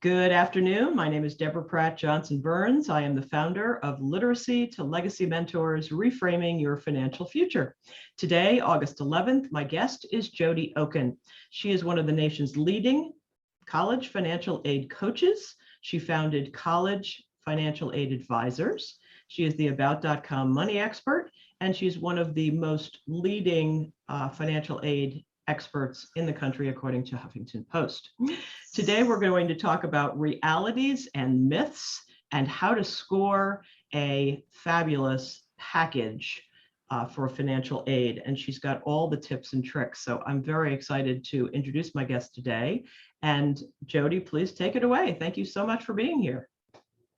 Good afternoon. My name is Deborah Pratt Johnson Burns. I am the founder of Literacy to Legacy Mentors, Reframing Your Financial Future. Today, August 11th, my guest is Jody Oken. She is one of the nation's leading college financial aid coaches. She founded College Financial Aid Advisors. She is the About.com money expert, and she's one of the most leading financial aid experts in the country, according to Huffington Post. Today, we're going to talk about realities and myths and how to score a fabulous package for financial aid. And she's got all the tips and tricks. So I'm very excited to introduce my guest today. And Jody, please take it away. Thank you so much for being here.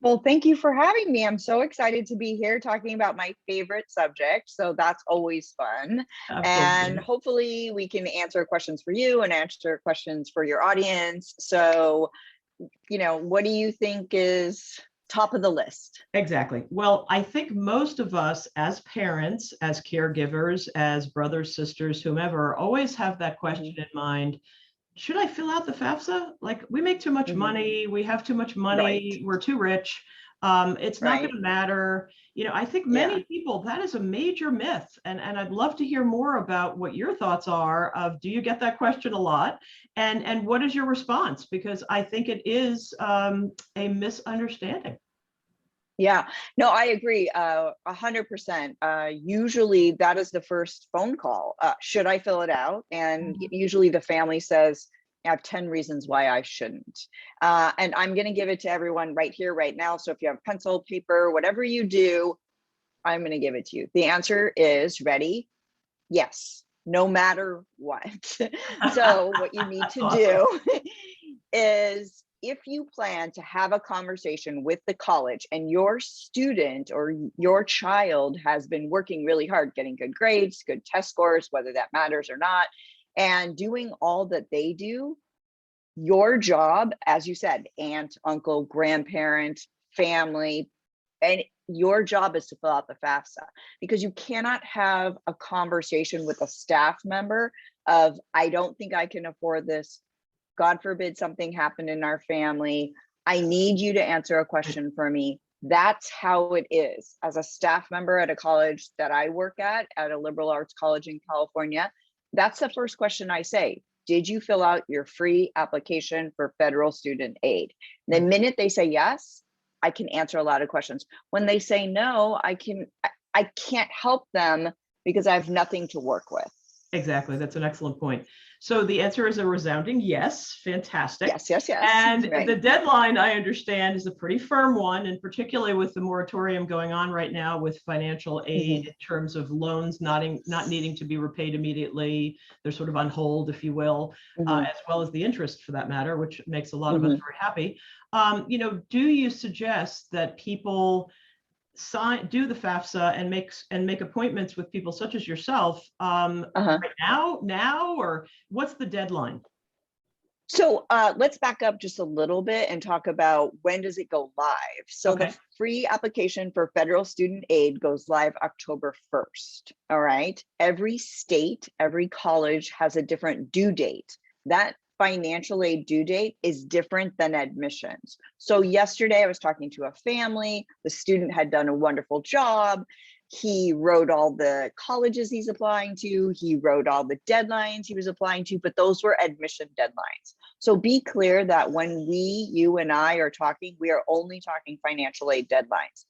Well, thank you for having me. I'm so excited to be here talking about my favorite subject. So that's always fun. Absolutely. And hopefully we can answer questions for you and answer questions for your audience. So, what do you think is top of the list? Exactly. Well, I think most of us as parents, as caregivers, as brothers, sisters, whomever, always have that question in mind. Should I fill out the FAFSA? Like, we make too much money, we have too much money, we're too rich. It's not going to matter. I think many people, that is a major myth. And I'd love to hear more about what your thoughts are of, do you get that question a lot? And what is your response? Because I think it is a misunderstanding. Yeah, no, I agree 100%. Usually that is the first phone call. Should I fill it out? And usually the family says, I have 10 reasons why I shouldn't. And I'm going to give it to everyone right here, right now. So if you have pencil, paper, whatever you do, I'm going to give it to you. The answer is, ready? Yes, no matter what. So what you need to do is, if you plan to have a conversation with the college and your student or your child has been working really hard, getting good grades, good test scores, whether that matters or not, and doing all that they do, your job, as you said, aunt, uncle, grandparent, family, and your job is to fill out the FAFSA, because you cannot have a conversation with a staff member of, I don't think I can afford this. God forbid something happened in our family. I need you to answer a question for me. That's how it is. As a staff member at a college that I work at a liberal arts college in California, that's the first question I say. Did you fill out your free application for federal student aid? The minute they say yes, I can answer a lot of questions. When they say no, I can't help them because I have nothing to work with. Exactly. That's an excellent point. So the answer is a resounding yes. Fantastic. Yes. And the deadline, I understand, is a pretty firm one, and particularly with the moratorium going on right now with financial aid in terms of loans not needing to be repaid immediately. They're sort of on hold, if you will, as well as the interest for that matter, which makes a lot of us very happy. Do you suggest that people do the FAFSA and make appointments with people such as yourself right now, or what's the deadline? So let's back up just a little bit and talk about, when does it go live? So the free application for federal student aid goes live October 1st. All right. Every state, every college has a different due date. That financial aid due date is different than admissions. So yesterday I was talking to a family. The student had done a wonderful job. He wrote all the colleges he's applying to. He wrote all the deadlines he was applying to, but those were admission deadlines. So be clear that when you and I are talking, we are only talking financial aid deadlines.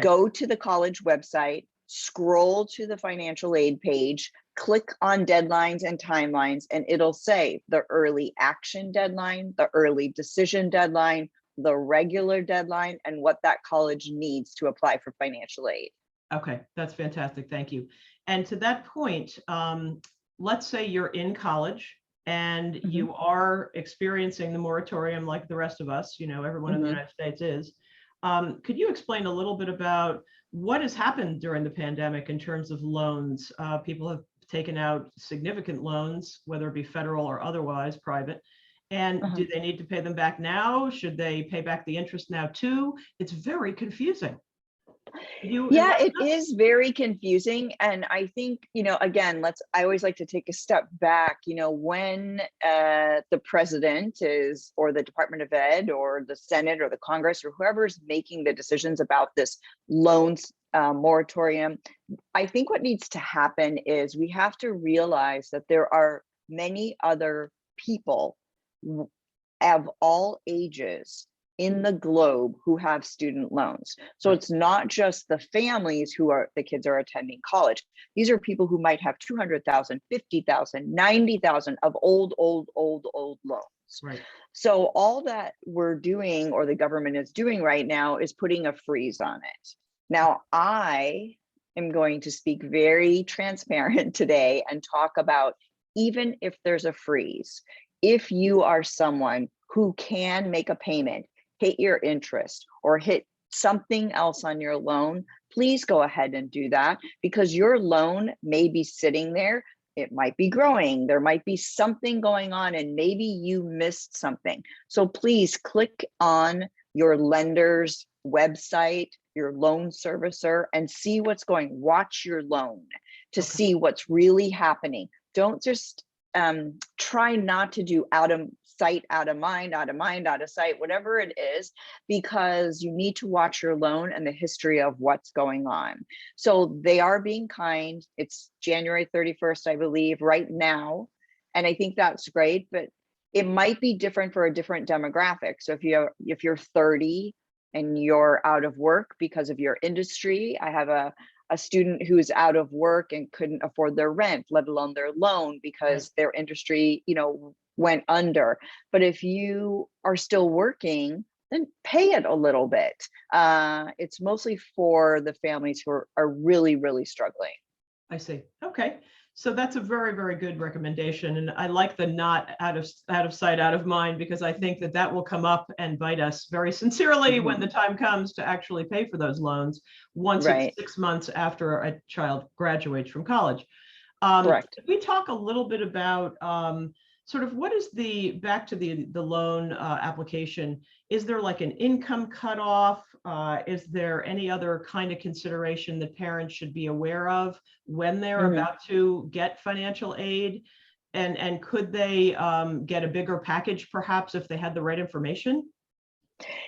Go to the college website, scroll to the financial aid page, click on deadlines and timelines, and it'll say the early action deadline, the early decision deadline, the regular deadline, and what that college needs to apply for financial aid. Okay, that's fantastic. Thank you. And to that point, let's say you're in college and you are experiencing the moratorium like the rest of us, everyone in the United States is. Could you explain a little bit about what has happened during the pandemic in terms of loans? People have taken out significant loans, whether it be federal or otherwise private. And do they need to pay them back now? Should they pay back the interest now too? It's very confusing. Yeah, it is very confusing. And I think, again, I always like to take a step back, when the president is, or the Department of Ed, or the Senate, or the Congress, or whoever's making the decisions about this loans moratorium, I think what needs to happen is we have to realize that there are many other people of all ages in the globe who have student loans. So it's not just the families the kids are attending college. These are people who might have 200,000, 50,000, 90,000 of old loans. Right. So all that we're doing, or the government is doing right now, is putting a freeze on it. Now, I am going to speak very transparent today and talk about, even if there's a freeze, if you are someone who can make a payment, hit your interest, or hit something else on your loan, please go ahead and do that, because your loan may be sitting there. It might be growing. There might be something going on, and maybe you missed something. So please click on your lender's website, your loan servicer, and see what's going. Watch your loan to see what's really happening. Don't just try not to do out of sight, out of mind, out of sight, whatever it is, because you need to watch your loan and the history of what's going on. So they are being kind. It's January 31st, I believe, right now. And I think that's great, but it might be different for a different demographic. So if you're 30 and you're out of work because of your industry, I have a student who's out of work and couldn't afford their rent, let alone their loan, because their industry, went under. But if you are still working, then pay it a little bit. It's mostly for the families who are really, really struggling. I see. Okay. So that's a very, very good recommendation. And I like the not out of sight, out of mind, because I think that will come up and bite us very sincerely when the time comes to actually pay for those loans, once it's 6 months after a child graduates from college. Correct. We talk a little bit about sort of what is back to the loan application. Is there like an income cutoff? Is there any other kind of consideration that parents should be aware of when they're about to get financial aid? And could they get a bigger package perhaps if they had the right information?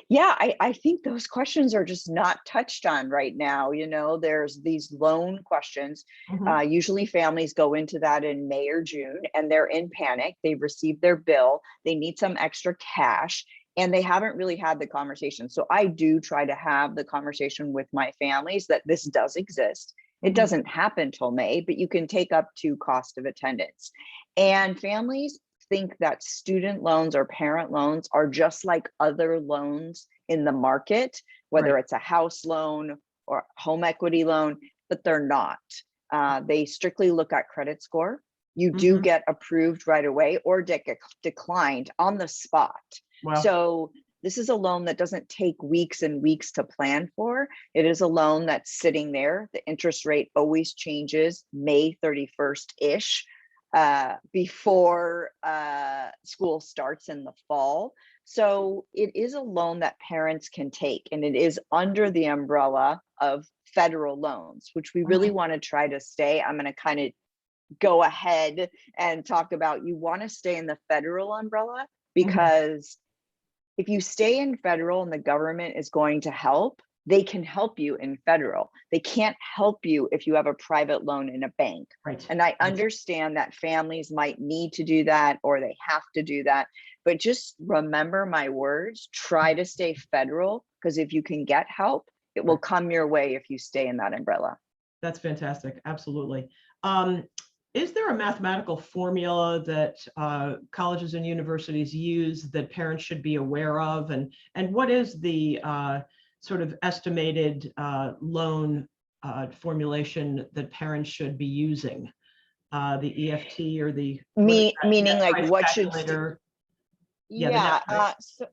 Yeah, I think those questions are just not touched on right now. There's these loan questions. Usually families go into that in May or June, and they're in panic. They've received their bill. They need some extra cash, and they haven't really had the conversation. So I do try to have the conversation with my families that this does exist. It doesn't happen till May, but you can take up to cost of attendance. And families think that student loans or parent loans are just like other loans in the market, whether it's a house loan or home equity loan, but they're not. They strictly look at credit score. You do get approved right away or declined on the spot. Wow. So this is a loan that doesn't take weeks and weeks to plan for. It is a loan that's sitting there. The interest rate always changes May 31st-ish. Before school starts in the fall. So it is a loan that parents can take, and it is under the umbrella of federal loans, which we really want to try to stay. I'm going to kind of go ahead and talk about, you want to stay in the federal umbrella, because if you stay in federal and the government is going to help, they can help you in federal. They can't help you if you have a private loan in a bank. And I understand that families might need to do that, or they have to do that, but just remember my words, try to stay federal, because if you can get help, it will come your way if you stay in that umbrella. That's fantastic. Absolutely. Is there a mathematical formula that colleges and universities use that parents should be aware of? And what is the sort of estimated loan formulation that parents should be using? The EFT or the meaning like what calculator? So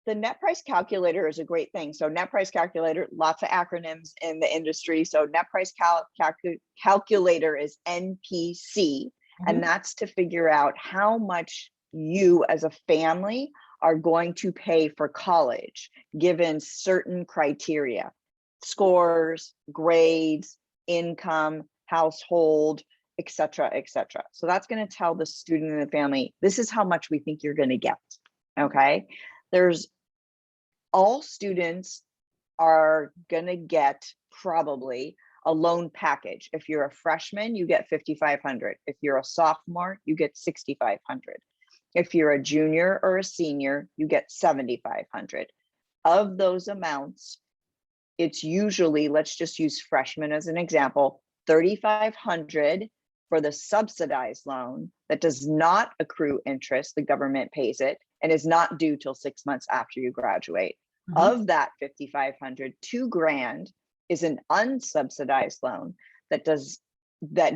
the net price calculator is a great thing. So net price calculator, lots of acronyms in the industry. So net price calculator is NPC, and that's to figure out how much you as a family are going to pay for college, given certain criteria. scores, grades, income, household, et cetera, et cetera. So that's going to tell the student and the family, this is how much we think you're going to get. Okay. All students are going to get probably a loan package. If you're a freshman, you get $5,500. If you're a sophomore, you get $6,500. If you're a junior or a senior, you get $7,500. Of those amounts, it's usually, let's just use freshmen as an example, $3,500 for the subsidized loan that does not accrue interest, the government pays it, and is not due till 6 months after you graduate. Of that $5,500, $2,000 is an unsubsidized loan that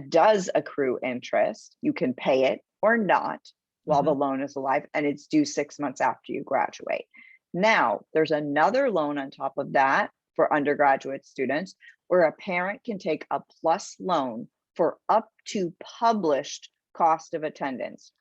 does accrue interest. You can pay it or not while the loan is alive, and it's due 6 months after you graduate. Now, there's another loan on top of that for undergraduate students where a parent can take a plus loan for up to published cost of attendance.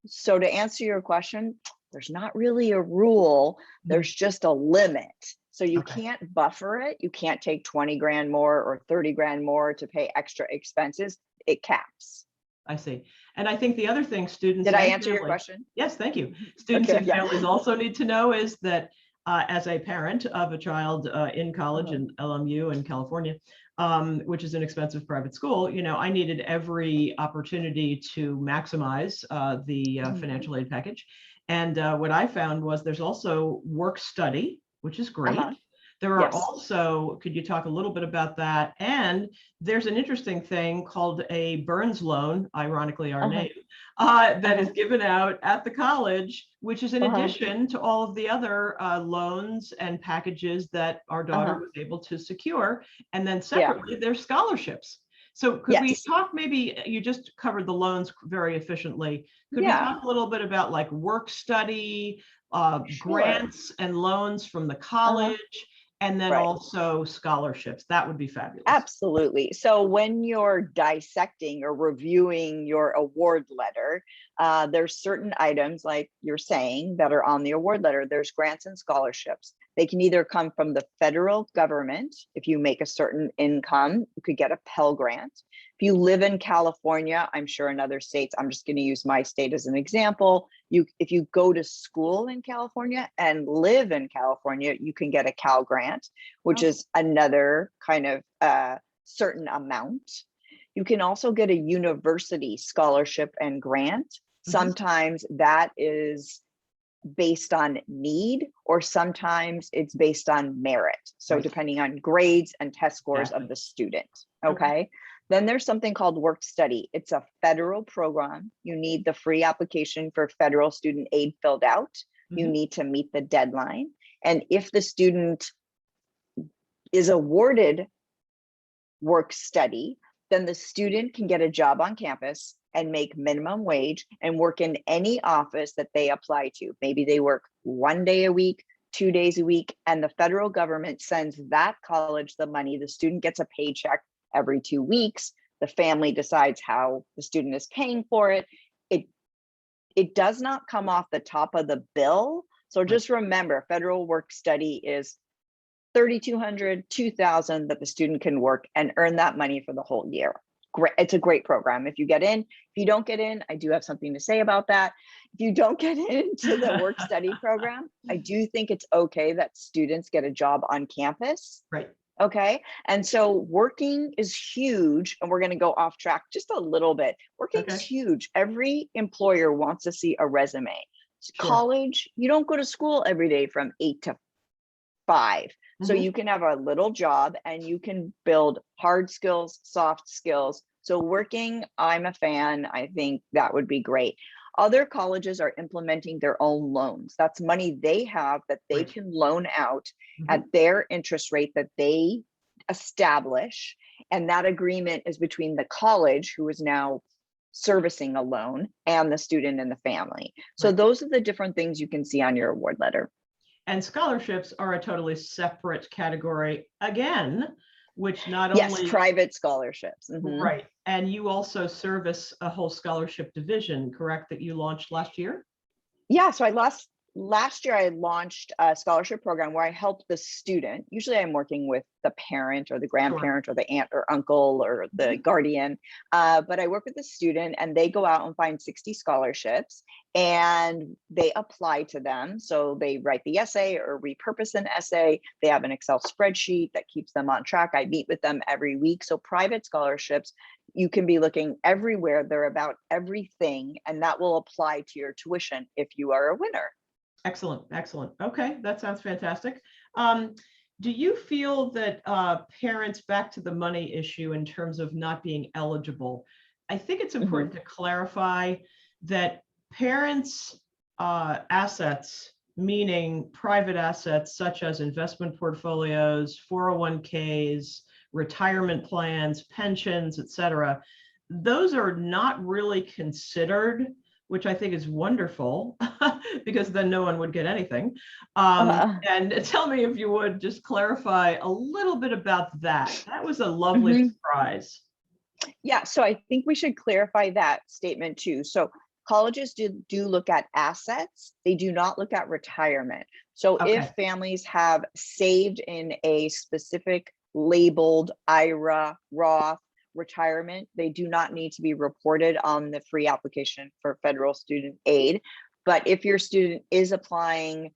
So to answer your question, there's not really a rule, there's just a limit. So you can't buffer it. You can't take 20 grand more or 30 grand more to pay extra expenses. It caps. I see. And I think the other thing students— Did I answer your question? Yes, thank you. Students and families also need to know is that as a parent of a child in college in LMU in California, which is an expensive private school, I needed every opportunity to maximize the financial aid package. And what I found was there's also work study, which is great. There are also, could you talk a little bit about that? And there's an interesting thing called a Burns loan, ironically our name, that is given out at the college, which is in addition to all of the other loans and packages that our daughter was able to secure. And then separately, there's scholarships. So could we talk, maybe you just covered the loans very efficiently. Could we talk a little bit about like work study, grants and loans from the college, and then also scholarships? That would be fabulous. Absolutely. So when you're dissecting or reviewing your award letter, there's certain items, like you're saying, that are on the award letter. There's grants and scholarships. They can either come from the federal government. If you make a certain income, you could get a Pell Grant. If you live in California, I'm sure in other states, I'm just going to use my state as an example. If you go to school in California and live in California, you can get a Cal Grant, which is another kind of certain amount. You can also get a university scholarship and grant. Sometimes that is based on need, or sometimes it's based on merit. So depending on grades and test scores of the student. Okay. Then there's something called work study. It's a federal program. You need the free application for federal student aid filled out. You need to meet the deadline. And if the student is awarded work study, then the student can get a job on campus and make minimum wage and work in any office that they apply to. Maybe they work 1 day a week, 2 days a week, and the federal government sends that college the money. The student gets a paycheck every 2 weeks. The family decides how the student is paying for it. It does not come off the top of the bill. So just remember, federal work study is $3,200, $2,000 that the student can work and earn that money for the whole year. Great. It's a great program. If you get in, if you don't get in, I do have something to say about that. If you don't get into the work study program, I do think it's okay that students get a job on campus. Right. Okay. And so working is huge, and we're going to go off track just a little bit. Working is huge. Every employer wants to see a resume. College, you don't go to school every day from 8 to 5. So you can have a little job and you can build hard skills, soft skills. So working, I'm a fan. I think that would be great. Other colleges are implementing their own loans. That's money they have that they can loan out at their interest rate that they establish. And that agreement is between the college, who is now servicing a loan, and the student and the family. So those are the different things you can see on your award letter. And scholarships are a totally separate category again, which not only— private scholarships. Right. And you also service a whole scholarship division, correct, that you launched last year? Yeah, so last year I launched a scholarship program where I help the student. Usually I'm working with the parent or the Sure. grandparent or the aunt or uncle or the Mhm. guardian. But I work with the student and they go out and find 60 scholarships and they apply to them. So they write the essay or repurpose an essay. They have an Excel spreadsheet that keeps them on track. I meet with them every week. So private scholarships, you can be looking everywhere. They're about everything, and that will apply to your tuition if you are a winner. Excellent, excellent. Okay, that sounds fantastic. Do you feel that parents, back to the money issue in terms of not being eligible, I think it's Mhm. important to clarify that parents' assets, meaning private assets such as investment portfolios, 401ks, retirement plans, pensions, et cetera, those are not really considered, which I think is wonderful because then no one would get anything. Uh, And tell me, if you would, just clarify a little bit about that. That was a lovely mhm. surprise. Yeah, so I think we should clarify that statement too. So colleges do look at assets, they do not look at retirement. So if Okay, families have saved in a specific labeled IRA, Roth, retirement, they do not need to be reported on the free application for federal student aid. But if your student is applying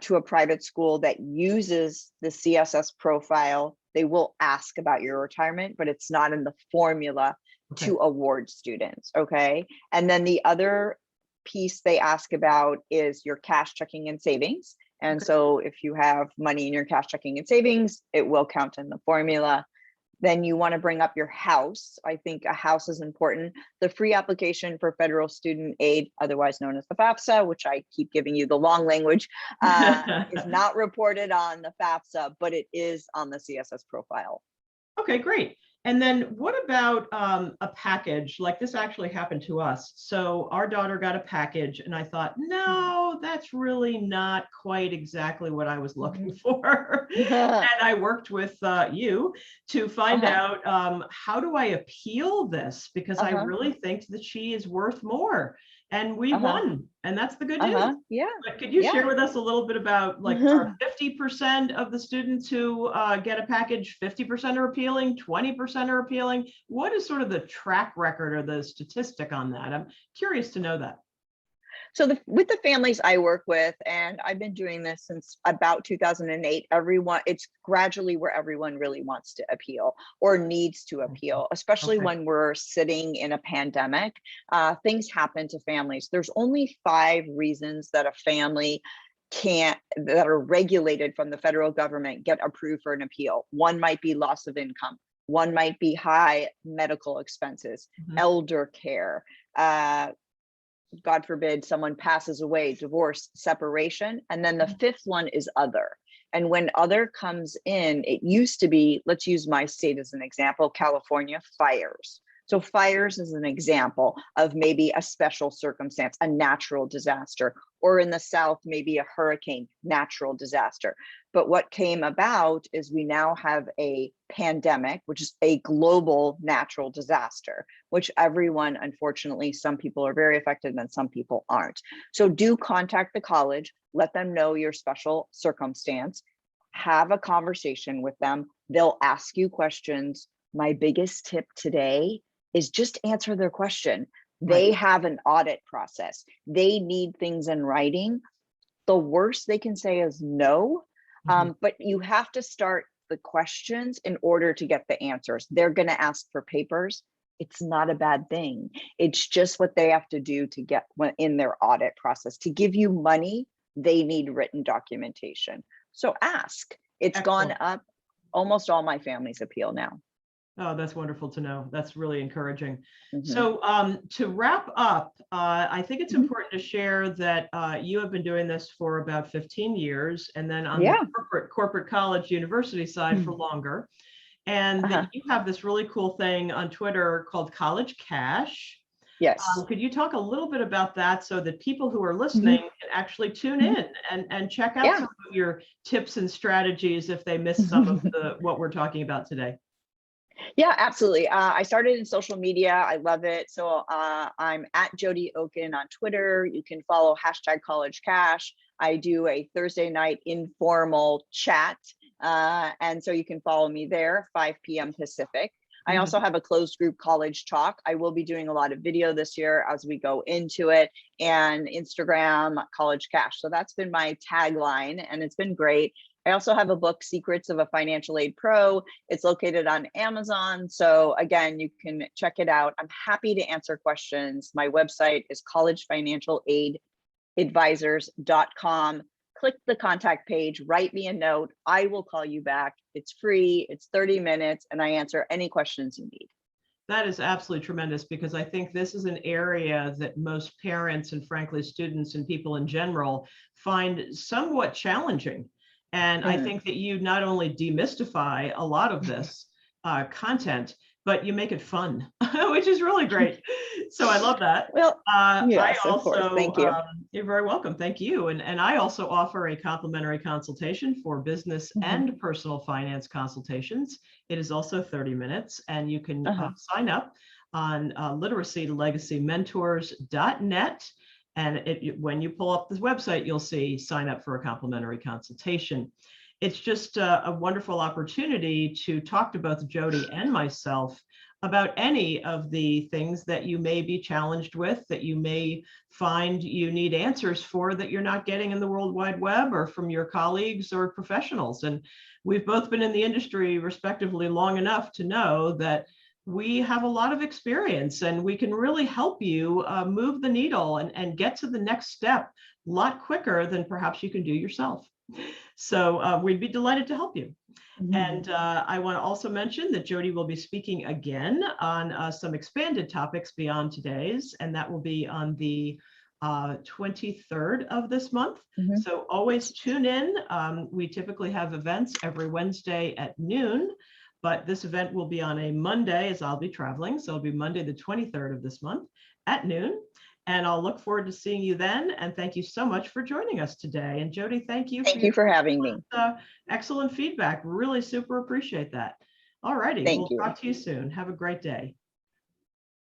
to a private school that uses the CSS profile, they will ask about your retirement, but it's not in the formula okay. to award students. Okay. And then the other piece they ask about is your cash checking and savings. And Okay. so if you have money in your cash checking and savings, it will count in the formula. Then you want to bring up your house. I think a house is important. The free application for federal student aid, otherwise known as the FAFSA, which I keep giving you the long language, is not reported on the FAFSA, but it is on the CSS profile. Okay, great. And then what about a package? Like, this actually happened to us. So our daughter got a package and I thought, no, that's really not quite exactly what I was looking Mhm. for. And I worked with you to find Uh-huh. out, how do I appeal this? Because I Uh-huh. really think that she is worth more. And we Uh-huh. won. And that's the good news. Uh-huh. Yeah. But could you share Yeah. with us a little bit about, like, are 50% of the students who get a package, 50% are appealing, 20% are appealing? What is sort of the track record or the statistic on that? I'm curious to know that. So with the families I work with, and I've been doing this since about 2008, everyone, it's gradually where everyone really wants to appeal or needs to appeal, especially Okay. when we're sitting in a pandemic. Things happen to families. There's only 5 reasons that a family can't, that are regulated from the federal government, get approved for an appeal. One might be loss of income. One might be high medical expenses, Mhm. elder care, God forbid someone passes away, divorce, separation. And then the Mhm. 5th one is other. And when other comes in, it used to be, let's use my state as an example, California, fires. So fires is an example of maybe a special circumstance, a natural disaster, or in the South, maybe a hurricane, natural disaster. But what came about is we now have a pandemic, which is a global natural disaster, which everyone, unfortunately, some people are very affected and some people aren't. So do contact the college, let them know your special circumstance, have a conversation with them. They'll ask you questions. My biggest tip today is just answer their question. Right. They have an audit process. They need things in writing. The worst they can say is no, Mhm. but you have to start the questions in order to get the answers. They're going to ask for papers. It's not a bad thing. It's just what they have to do to get in their audit process. To give you money, they need written documentation. So ask. It's gone Excellent. up. Almost all my families appeal now. Oh, that's wonderful to know. That's really encouraging. Mhm. So to wrap up, I think it's Mhm. important to share that you have been doing this for about 15 years, and then on the Yeah. corporate college university side for longer. And that Uh-huh. you have this really cool thing on Twitter called College Cash. Yes. Could you talk a little bit about that so that people who are listening Mhm. can actually tune Mhm. in and check out Yeah. some of your tips and strategies if they missed some of the what we're talking about today? Yeah, absolutely. I started in social media. I love it. So I'm at Jody Oken on Twitter. You can follow hashtag College Cash. I do a Thursday night informal chat. And so you can follow me there, 5 p.m. Pacific. I also have a closed group college talk. I will be doing a lot of video this year as we go into it, and Instagram College Cash. So that's been my tagline, and it's been great. I also have a book, Secrets of a Financial Aid Pro. It's located on Amazon. So again, you can check it out. I'm happy to answer questions. My website is collegefinancialaidadvisors.com. Click the contact page, write me a note. I will call you back. It's free, it's 30 minutes, and I answer any questions you need. That is absolutely tremendous, because I think this is an area that most parents and frankly students and people in general find somewhat challenging. And I think that you not only demystify a lot of this content, but you make it fun, which is really great. So I love that. Well, yes, I of course. Thank you. You're very welcome. Thank you. And I also offer a complimentary consultation for business and personal finance consultations. It is also 30 minutes, and you can sign up on literacytolegacymentors.net. And when you pull up this website, you'll see sign up for a complimentary consultation. It's just a wonderful opportunity to talk to both Jody and myself about any of the things that you may be challenged with, that you may find you need answers for, that you're not getting in the World Wide Web or from your colleagues or professionals. And we've both been in the industry respectively long enough to know that we have a lot of experience, and we can really help you move the needle and get to the next step a lot quicker than perhaps you can do yourself. So we'd be delighted to help you. And I want to also mention that Jody will be speaking again on some expanded topics beyond today's, and that will be on the 23rd of this month. So always tune in. We typically have events every Wednesday at noon, but this event will be on a Monday, as I'll be traveling. So it'll be Monday, the 23rd of this month at noon. And I'll look forward to seeing you then. And thank you so much for joining us today. And Jody, thank you. Thank you for having me. Excellent feedback. Really super appreciate that. All righty. We'll talk to you soon. Have a great day.